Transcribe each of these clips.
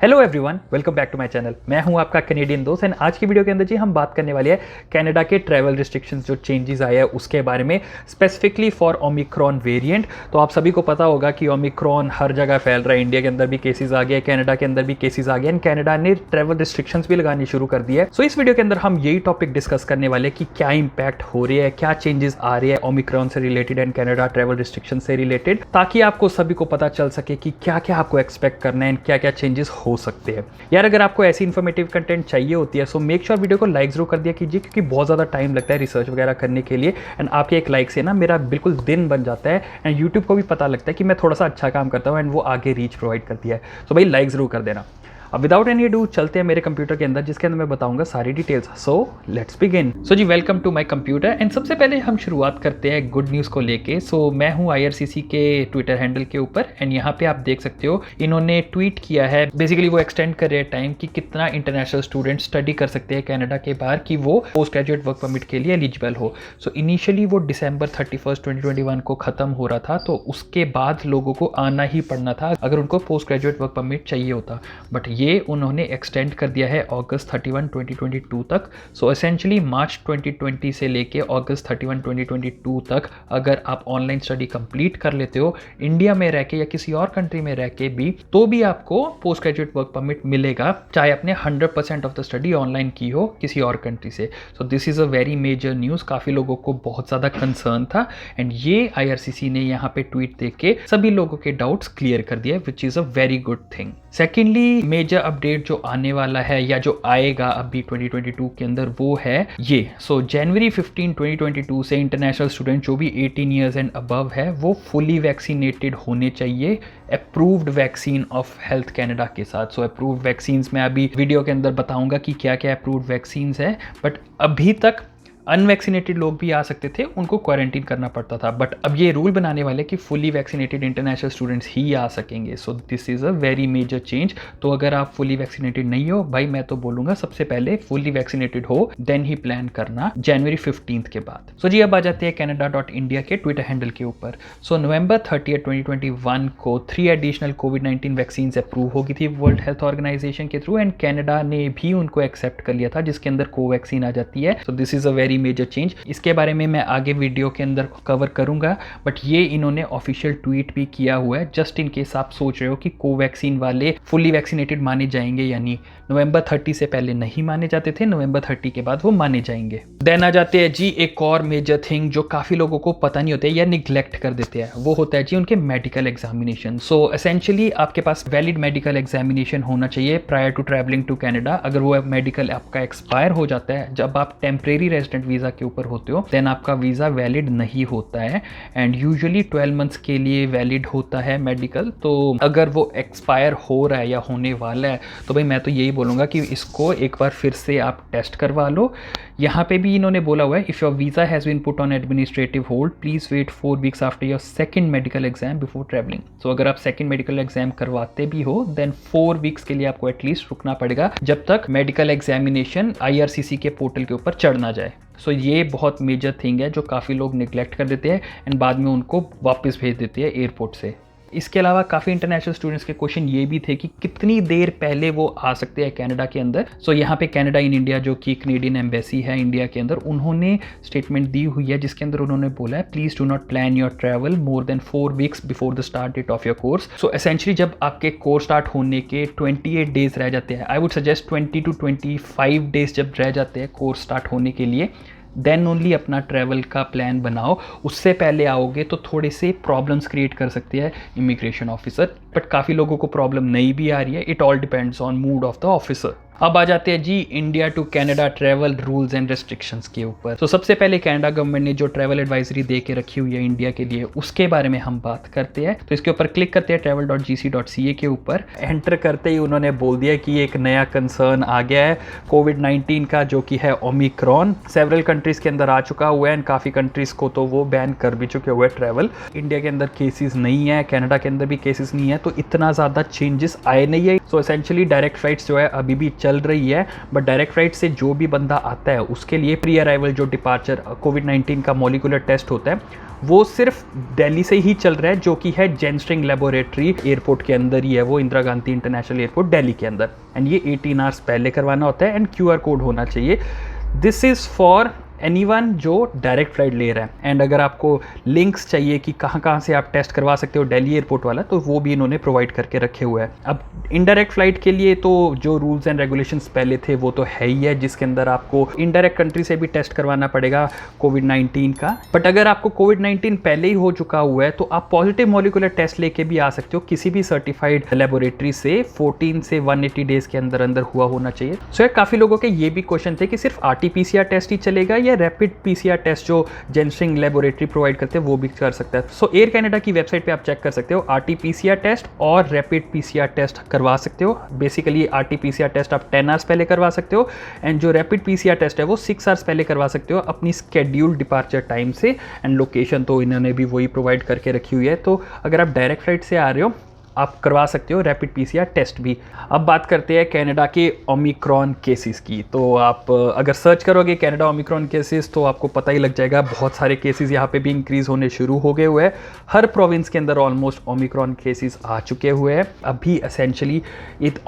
Hello everyone, welcome back to my channel. मैं हूं आपका कैनेडियन दोस्त एंड आज की वीडियो के अंदर जी हम बात करने वाले हैं कनाडा के ट्रैवल रिस्ट्रिक्शंस जो चेंजेस आए हैं उसके बारे में, स्पेसिफिकली फॉर ओमिक्रॉन वेरिएंट। तो आप सभी को पता होगा कि ओमिक्रॉन हर जगह फैल रहा है। इंडिया के अंदर भी केसेस आ गए, कनाडा के अंदर भी केसेस आ गए एंड कनाडा ने ट्रैवल रिस्ट्रिक्शंस भी लगानी शुरू कर दी है। सो इस वीडियो के अंदर हम यही टॉपिक डिस्कस करने वाले हैं कि क्या इंपैक्ट हो रही है, क्या चेंजेस आ रही है ओमिक्रॉन से related and Canada travel restriction से रिलेटेड, ताकि आपको सभी को पता चल सके कि क्या क्या आपको एक्सपेक्ट करना है एंड क्या क्या चेंजेस हो सकते हैं। यार अगर आपको ऐसी इन्फॉर्मेटिव कंटेंट चाहिए होती है सो मेक श्योर वीडियो को लाइक जरूर कर दिया कीजिए, क्योंकि बहुत ज़्यादा टाइम लगता है रिसर्च वगैरह करने के लिए एंड आपके एक लाइक से ना मेरा बिल्कुल दिन बन जाता है एंड यूट्यूब को भी पता लगता है कि मैं थोड़ा सा अच्छा काम करता हूँ एंड वो आगे रीच प्रोवाइड करती है। तो भाई लाइक जरूर कर देना। अब विदाउट एनी डू चलते हैं मेरे कंप्यूटर के अंदर, जिसके अंदर मैं बताऊंगा सारी details. So let's begin. So जी welcome to my computer and सबसे पहले हम शुरुआत करते हैं गुड न्यूज़ को लेके। सो मैं हूं IRCC के ट्विटर हैंडल के ऊपर एंड यहाँ पे आप देख सकते हो इन्होंने ट्वीट किया है। बेसिकली वो एक्सटेंड कर रहे हैं टाइम कि कितना इंटरनेशनल स्टूडेंट स्टडी कर सकते हैं कनाडा के बाहर कि वो पोस्ट ग्रेजुएट वर्क परमिट के लिए एलिजिबल हो। सो इनिशियली वो December 31, 2021 को खत्म हो रहा था, तो उसके बाद लोगों को आना ही पड़ना था अगर उनको पोस्ट ग्रेजुएट वर्क परमिट चाहिए होता, बट ये उन्होंने एक्सटेंड कर दिया है August 31, 2022 तक। सो एसेंशली मार्च 2020 से लेके August 31, 2022 तक अगर आप ऑनलाइन स्टडी कंप्लीट कर लेते हो इंडिया में रह के या किसी और कंट्री में रह के भी, तो भी आपको पोस्ट ग्रेजुएट वर्क परमिट मिलेगा, चाहे आपने 100% ऑफ द स्टडी ऑनलाइन की हो किसी और कंट्री से। So this is a very major news. काफ़ी लोगों को बहुत ज़्यादा कंसर्न था एंड ये IRCC ने यहाँ पे ट्वीट देख के सभी लोगों के डाउट्स क्लियर कर दिया, which is a very good thing. Secondly major update जो आने वाला है या जो आएगा अभी 2022 के अंदर वो है ये। सो January 15, 2022 से इंटरनेशनल स्टूडेंट जो भी 18 ईयर्स एंड अबव है वो फुली वैक्सीनेटेड होने चाहिए approved vaccine of health Canada के साथ। सो अप्रूव्ड वैक्सीन्स मैं अभी वीडियो के अंदर बताऊंगा कि क्या क्या अप्रूव्ड वैक्सीन्स है, बट अभी तक अनवैक्सीनेटेड लोग भी आ सकते थे, उनको क्वारंटीन करना पड़ता था, बट अब ये रूल बनाने वाले कि फुली वैक्सीनेटेड इंटरनेशनल स्टूडेंट्स ही आ सकेंगे। So this is a very major change. तो अगर आप फुली वैक्सीनेटेड नहीं हो भाई, मैं तो बोलूँगा सबसे पहले फुली वैक्सीनेटेड हो, देन ही प्लान करना January 15 के बाद। सो जी अब आ जाते हैं Canada.India के ट्विटर हैंडल के ऊपर। सो November 30, 2021 को 3 एडिशनल COVID-19 वैक्सीन अप्रूव हो गई थी वर्ल्ड हेल्थ ऑर्गेनाइजेशन के थ्रू एंड कनाडा ने भी उनको एक्सेप्ट कर लिया था, जिसके अंदर कोवैक्सीन आ जाती है। So this is a very major change. इसके बारे में मैं आगे वीडियो के अंदर कवर करूंगा, बट ये इन्होंने ऑफिशियल ट्वीट भी किया हुआ है, जस्ट इन केस आप सोच रहे हो कि कोवैक्सीन वाले फुली वैक्सीनेटेड माने जाएंगे या नहीं। November 30 से पहले नहीं माने जाते थे, November 30 के बाद वो माने जाएंगे। देन आ जाते हैं जी एक और मेजर थिंग जो काफ़ी लोगों को पता नहीं होते या निग्लेक्ट कर देते हैं, वो होता है जी उनके मेडिकल एग्जामिनेशन। सो एसेंशियली आपके पास वैलिड मेडिकल एग्जामिनेशन होना चाहिए prior to travelling to Canada. अगर वो मेडिकल आपका एक्सपायर हो जाता है जब आप टेम्परेरी रेजिडेंट वीज़ा के ऊपर होते हो, देन आपका वीज़ा वैलिड नहीं होता है एंड यूजुअली 12 मंथ्स के लिए वैलिड होता है मेडिकल। तो अगर वो एक्सपायर हो रहा है या होने वाला है तो भाई मैं तो यही बोलूँगा कि इसको एक बार फिर से आप टेस्ट करवा लो। यहाँ पे भी इन्होंने बोला हुआ है, if your visa has been put on administrative hold please wait 4 weeks after your second medical exam before travelling. So अगर आप सेकंड मेडिकल एग्जाम करवाते भी हो देन 4 वीक्स के लिए आपको एटलीस्ट रुकना पड़ेगा जब तक मेडिकल एग्जामिनेशन IRCC के पोर्टल के ऊपर चढ़ ना जाए। सो ये बहुत मेजर थिंग है जो काफ़ी लोग निगलेक्ट कर देते हैं एंड बाद में उनको वापस भेज देते हैं एयरपोर्ट से। इसके अलावा काफ़ी इंटरनेशनल स्टूडेंट्स के क्वेश्चन ये भी थे कि कितनी देर पहले वो आ सकते हैं कनाडा के अंदर। सो यहाँ पे कनाडा इन इंडिया जो कि कनेडियन एम्बेसी है इंडिया के अंदर, उन्होंने स्टेटमेंट दी हुई है जिसके अंदर उन्होंने बोला है please do not plan your travel more than 4 weeks before the start date of your course. So essentially जब आपके कोर्स स्टार्ट होने के 28 डेज रह जाते हैं, I would suggest 20 to 25 days जब रह जाते हैं कोर्स स्टार्ट होने के लिए, देन ओनली अपना ट्रैवल का प्लान बनाओ। उससे पहले आओगे तो थोड़े से प्रॉब्लम्स क्रिएट कर सकते हैं इमिग्रेशन ऑफिसर, बट काफ़ी लोगों को प्रॉब्लम नहीं भी आ रही है। It all depends on mood of the officer. अब आ जाते हैं जी India to Canada travel rules and restrictions के ऊपर। तो सबसे पहले कनाडा गवर्नमेंट ने जो ट्रैवल एडवाइजरी दे के रखी हुई है इंडिया के लिए, उसके बारे में हम बात करते हैं। तो इसके ऊपर क्लिक करते हैं travel.gc.ca के ऊपर। एंटर करते ही उन्होंने बोल दिया कि एक नया कंसर्न आ गया है COVID-19 का, जो कि है ओमिक्रॉन। सेवरल कंट्रीज़ के अंदर आ चुका हुआ है एंड काफ़ी कंट्रीज़ को तो वो बैन कर भी चुके हुए ट्रैवल। इंडिया के अंदर केसेस नहीं है, कनाडा के अंदर भी केसेस नहीं है, तो इतना ज़्यादा चेंजेस आए नहीं है। सो एसेंशियली डायरेक्ट फ्लाइट्स जो है अभी भी चल रही है, बट डायरेक्ट फ्लाइट से जो भी बंदा आता है उसके लिए प्री अराइवल जो डिपार्चर कोविड-19 का मॉलिक्यूलर टेस्ट होता है वो सिर्फ दिल्ली से ही चल रहा है, जो कि है जेनस्ट्रिंग लेबोरेटरी एयरपोर्ट के अंदर ही है, वो इंदिरा गांधी इंटरनेशनल एयरपोर्ट दिल्ली के अंदर। एंड ये 18 आवर्स पहले करवाना होता है एंड QR कोड होना चाहिए। दिस इज़ फॉर एनीवन जो डायरेक्ट फ्लाइट ले रहा है। एंड अगर आपको लिंक्स चाहिए कि कहाँ से आप टेस्ट करवा सकते हो दिल्ली एयरपोर्ट वाला, तो वो भी इन्होंने प्रोवाइड करके रखे हुए हैं। अब इनडायरेक्ट फ्लाइट के लिए तो जो रूल्स एंड रेगुलेशंस पहले थे वो तो है ही है, जिसके अंदर आपको इनडायरेक्ट कंट्री से भी टेस्ट करवाना पड़ेगा कोविड-19 का। बट अगर आपको कोविड-19 पहले ही हो चुका हुआ है तो आप पॉजिटिव मॉलिक्यूलर टेस्ट लेके भी आ सकते हो किसी भी सर्टिफाइड लेबोरेटरी से 14 से 180 डेज के अंदर अंदर हुआ होना चाहिए। सो यार काफ़ी लोगों के ये भी क्वेश्चन थे कि सिर्फ RT-PCR टेस्ट ही चलेगा या रैपिड PCR टेस्ट जो जेनस्ट्रिंग लेबोरेटरी प्रोवाइड करते हैं वो भी कर सकता है। सो एयर कनाडा की वेबसाइट पे आप चेक कर सकते हो, RT-PCR टेस्ट और रैपिड PCR टेस्ट करवा सकते हो। बेसिकली RT-PCR टेस्ट आप 10 आवर्स पहले करवा सकते हो एंड जो रैपिड PCR टेस्ट है वो 6 आवर्स पहले करवा सकते हो अपनी स्केड्यूल्ड डिपार्चर टाइम से। एंड लोकेशन तो इन्होंने भी वही प्रोवाइड करके रखी हुई है, तो अगर आप डायरेक्ट फ्लाइट से आ रहे हो आप करवा सकते हो रैपिड PCR टेस्ट भी। अब बात करते हैं कनाडा के ओमिक्रॉन केसेस की। तो आप अगर सर्च करोगे कनाडा ओमिक्रॉन केसेस तो आपको पता ही लग जाएगा, बहुत सारे केसेस यहाँ पे भी इंक्रीज़ होने शुरू हो गए हुए हैं। हर प्रोविंस के अंदर ऑलमोस्ट ओमिक्रॉन केसेस आ चुके हुए हैं। अभी एसेंशली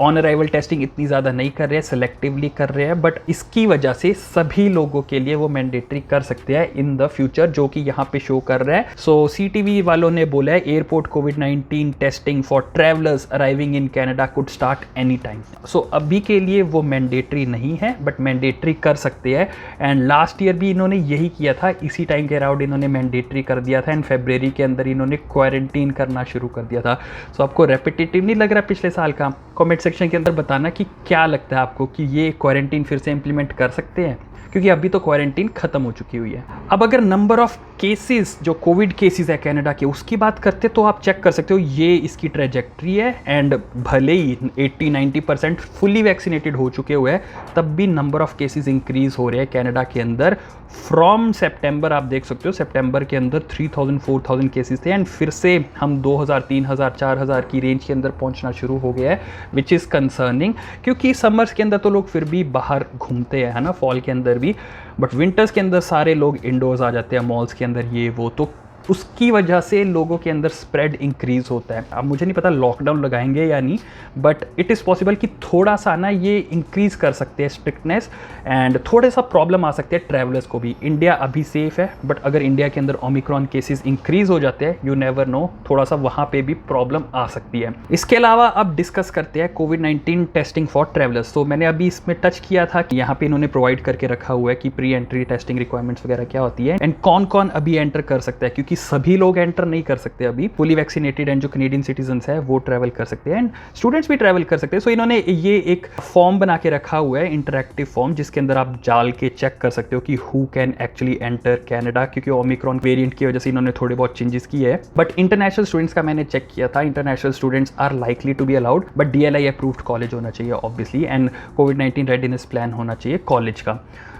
ऑन अराइवल टेस्टिंग इतनी ज़्यादा नहीं कर रहे हैं, सेलेक्टिवली कर रहे हैं, बट इसकी वजह से सभी लोगों के लिए वो मैंडेटरी कर सकते हैं इन द फ्यूचर, जो कि यहाँ पे शो कर रहा है। सो CTV वालों ने बोला है एयरपोर्ट कोविड-19 testing for travellers arriving in Canada could start any time. So अभी के लिए वो मैंडेटरी नहीं है, बट मैंडेटरी कर सकते हैं। एंड लास्ट ईयर भी इन्होंने यही किया था, इसी टाइम के अराउंड इन्होंने मैंडेटरी कर दिया था एंड फरवरी के अंदर इन्होंने क्वारंटीन करना शुरू कर दिया था। सो आपको रेपिटेटिव नहीं लग रहा पिछले साल का? कमेंट सेक्शन के अंदर बताना कि क्या लगता है आपको कि ये क्वारंटीन फिर से इंप्लीमेंट कर सकते हैं, क्योंकि अभी तो क्वारंटीन खत्म हो चुकी हुई है। अब अगर नंबर ऑफ केसेस जो कोविड केसेस है कनाडा के उसकी बात करते तो आप चेक कर सकते हो ये इसकी ट्रेजेक्ट्री है। एंड भले ही 80-90% फुली वैक्सीनेटेड हो चुके हुए हैं, तब भी नंबर ऑफ केसेस इंक्रीज हो रहे हैं कनाडा के अंदर। फ्रॉम सितंबर आप देख सकते हो, सितंबर के अंदर 3000-4000 केसेस थे एंड फिर से हम 2000, 3000, 4000 की रेंज के अंदर पहुंचना शुरू हो गया है, विच इज़ कंसर्निंग। क्योंकि समर्स के अंदर तो लोग फिर भी बाहर घूमते हैं, है ना, फॉल के अंदर भी, बट विंटर्स के अंदर सारे लोग इंडोर्स आ जाते हैं, मॉल्स के अंदर, ये वो, तो उसकी वजह से लोगों के अंदर स्प्रेड इंक्रीज होता है। अब मुझे नहीं पता लॉकडाउन लगाएंगे या नहीं, बट इट इज़ पॉसिबल कि थोड़ा सा ना ये इंक्रीज कर सकते हैं स्ट्रिक्टनेस एंड थोड़े सा प्रॉब्लम आ सकते हैं ट्रैवलर्स को भी। इंडिया अभी सेफ है, बट अगर इंडिया के अंदर ओमिक्रॉन केसेस इंक्रीज हो जाते हैं, यू नेवर नो, थोड़ा सा वहाँ पे भी प्रॉब्लम आ सकती है। इसके अलावा अब डिस्कस करते हैं कोविड-19 टेस्टिंग फॉर ट्रैवलर्स। तो मैंने अभी इसमें टच किया था कि यहाँ पे इन्होंने प्रोवाइड करके रखा हुआ है कि प्री एंट्री टेस्टिंग रिक्वायरमेंट्स वगैरह क्या होती है एंड कौन कौन अभी एंटर कर सकता है, क्योंकि सभी लोग एंटर नहीं कर सकते अभी। फुली वैक्सीनेटेड एंड जो कैनेडियन सिटीजन्स है वो ट्रैवल कर सकते हैं एंड स्टूडेंट्स भी ट्रैवल कर सकते हैं। सो इन्होंने ये एक फॉर्म बना के रखा हुआ है, इंटरैक्टिव फॉर्म, जिसके अंदर आप डाल के चेक कर सकते हो कि who can actually enter Canada, क्योंकि ओमिक्रॉन वेरिएंट की वजह से इन्होंने थोड़े बहुत चेंजेस किए हैं। बट इंटरनेशनल स्टूडेंट्स का मैंने चेक किया था, international students are likely to be allowed, but DLI approved college होना चाहिए ऑब्वियसली एंड कोविड-19 रेडीनेस प्लान होना चाहिए कॉलेज का।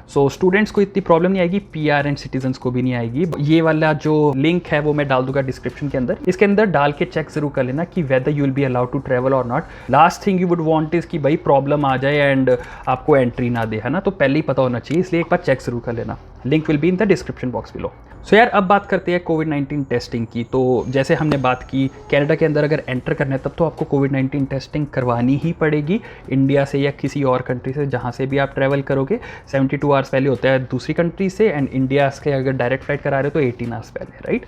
सो स्टूडेंट्स को इतनी प्रॉब्लम नहीं आएगी, PR एंड सिटीजन्स को भी नहीं आएगी। ये वाला जो लिंक है वो मैं डाल दूंगा डिस्क्रिप्शन के अंदर, इसके अंदर डाल के चेक जरूर कर लेना कि whether you will be allowed to travel और not. Last thing you would want is कि भाई प्रॉब्लम आ जाए एंड आपको एंट्री ना दे, है ना, तो पहले ही पता होना चाहिए, इसलिए एक बार चेक जरूर कर लेना। Link will be in the description box below. So यार अब बात करते हैं कोविड-19 टेस्टिंग की। तो जैसे हमने बात की कनाडा के अंदर अगर एंटर करना है तब तो आपको कोविड-19 टेस्टिंग करवानी ही पड़ेगी, इंडिया से या किसी और कंट्री से जहाँ से भी आप ट्रैवल करोगे। 72 आवर्स पहले होता है दूसरी कंट्री से एंड इंडिया से अगर डायरेक्ट फ्लाइट करा रहे हो तो 18 आवर्स पहले, राइट।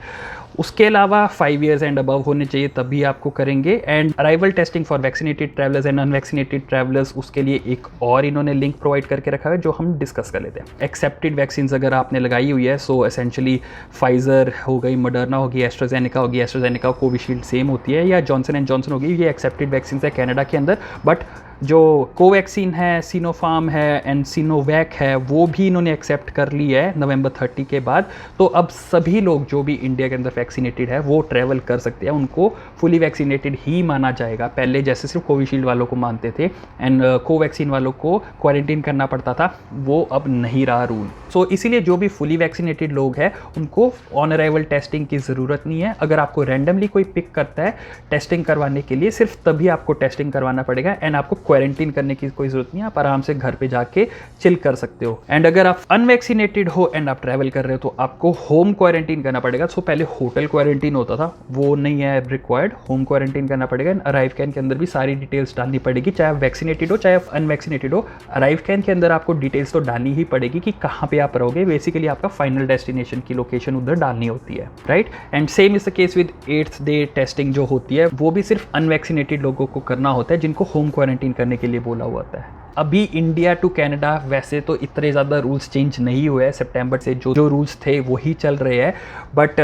उसके अलावा 5 ईयर्स एंड अबव होने चाहिए तभी आपको करेंगे। And arrival testing for vaccinated travellers and unvaccinated travellers, उसके लिए एक और इन्होंने लिंक प्रोवाइड करके रखा है जो हम डिस्कस कर लेते हैं। एक्सेप्टेड वैक्सीन अगर आपने लगाई हुई है, सो एसेंशली फाइजर हो गई, मॉडर्ना होगी, एस्ट्राजेनेका होगी, एस्ट्राजेनेका कोविशील्ड सेम होती है, या जॉनसन एंड जॉनसन होगी, ये एक्सेप्टेड वैक्सीन है कनाडा के अंदर। बट जो कोवैक्सीन है, सिनोफार्म है एंड सिनोवैक है, वो भी इन्होंने एक्सेप्ट कर ली है नवंबर 30 के बाद। तो अब सभी लोग जो भी इंडिया के अंदर वैक्सीनेटेड है वो ट्रैवल कर सकते हैं, उनको फुली वैक्सीनेटेड ही माना जाएगा। पहले जैसे सिर्फ कोविशील्ड वालों को मानते थे एंड कोवैक्सीन वालों को क्वारंटीन करना पड़ता था, वो अब नहीं रहा रूल। सो इसीलिए जो भी फुली वैक्सीनेटेड लोग हैं उनको ऑन अराइवल टेस्टिंग की ज़रूरत नहीं है। अगर आपको रैंडमली कोई पिक करता है टेस्टिंग करवाने के लिए, सिर्फ तभी आपको टेस्टिंग करवाना पड़ेगा एंड आपको क्वारंटीन करने की कोई ज़रूरत नहीं है। आप आराम से घर पे जाके चिल कर सकते हो। एंड अगर आप अनवैक्सीनेटेड हो एंड आप ट्रैवल कर रहे हो तो आपको होम क्वारंटीन करना पड़ेगा। सो पहले होटल क्वारंटीन होता था, वो नहीं है रिक्वायर्ड, होम क्वारंटीन करना पड़ेगा। एंड अराइव कैन के अंदर भी सारी डिटेल्स डालनी पड़ेगी, चाहे आप वैक्सीनेटेड हो चाहे आप अनवैक्सीनेटेड हो। अराइव कैन के अंदर आपको डिटेल्स तो डालनी ही पड़ेगी कि कहाँ पे आप रहोगे। बेसिकली आपका फाइनल डेस्टिनेशन की लोकेशन उधर डालनी होती है, right. And same is the case with 8th day testing जो होती है, वो भी सिर्फ अनवैक्सीनेटेड लोगों को करना होता है जिनको होम क्वारंटीन करने के लिए बोला हुआ होता है। अभी इंडिया टू कनाडा वैसे तो इतने ज़्यादा रूल्स चेंज नहीं हुए हैं, सितंबर से जो रूल्स थे वही चल रहे हैं, बट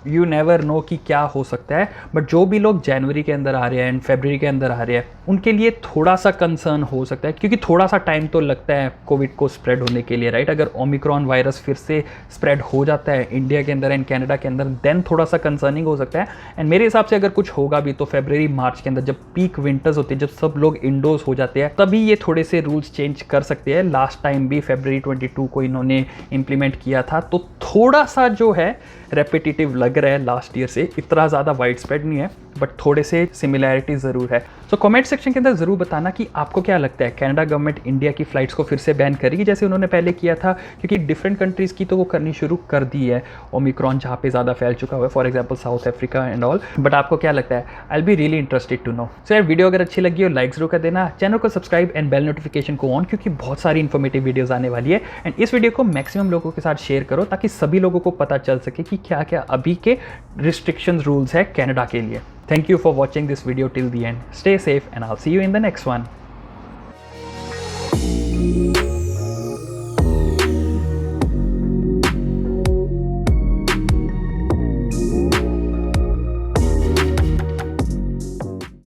यू नेवर नो कि क्या हो सकता है। बट जो भी लोग जनवरी के अंदर आ रहे हैं एंड फरवरी के अंदर आ रहे हैं उनके लिए थोड़ा सा कंसर्न हो सकता है, क्योंकि थोड़ा सा टाइम तो लगता है कोविड को स्प्रेड होने के लिए, राइट। अगर ओमिक्रॉन वायरस फिर से स्प्रेड हो जाता है इंडिया के अंदर एंड कनाडा के अंदर, देन थोड़ा सा कंसर्निंग हो सकता है। एंड मेरे हिसाब से अगर कुछ होगा भी तो फरवरी मार्च के अंदर, जब पीक विंटर्स होती है, जब सब लोग इंडोर्स हो जाते हैं, तभी ये थोड़े से रूल्स चेंज कर सकते हैं। लास्ट टाइम भी फरवरी 22 को इन्होंने इंप्लीमेंट किया था, तो थोड़ा सा जो है रेपिटेटिव लग रहा है लास्ट ईयर से, इतना ज़्यादा वाइड स्प्रेड नहीं है बट थोड़े से सिमिलैरिटी ज़रूर है। सो कमेंट सेक्शन के अंदर ज़रूर बताना कि आपको क्या लगता है, कनाडा गवर्नमेंट इंडिया की फ़्लाइट्स को फिर से बैन करेगी जैसे उन्होंने पहले किया था, क्योंकि डिफरेंट कंट्रीज़ की तो वो करनी शुरू कर दी है, ओमिक्रॉन जहाँ पे ज़्यादा फैल चुका हुआ है, for example South Africa and all. But आपको क्या लगता है? I will be really interested to know. So यार वीडियो अगर अच्छी लगी हो लाइक ज़रूर कर देना, चैनल को सब्सक्राइब एंड बेल नोटिफिकेशन को ऑन, क्योंकि बहुत सारी इन्फॉर्मेटिव वीडियोज़ आने वाली है। एंड इस वीडियो को मैक्सिमम लोगों के साथ शेयर करो ताकि सभी लोगों को पता चल सके कि क्या क्या अभी के रिस्ट्रिक्शंस रूल्स है कनाडा के लिए। Thank you for watching this video till the end. Stay safe and I'll see you in the next one.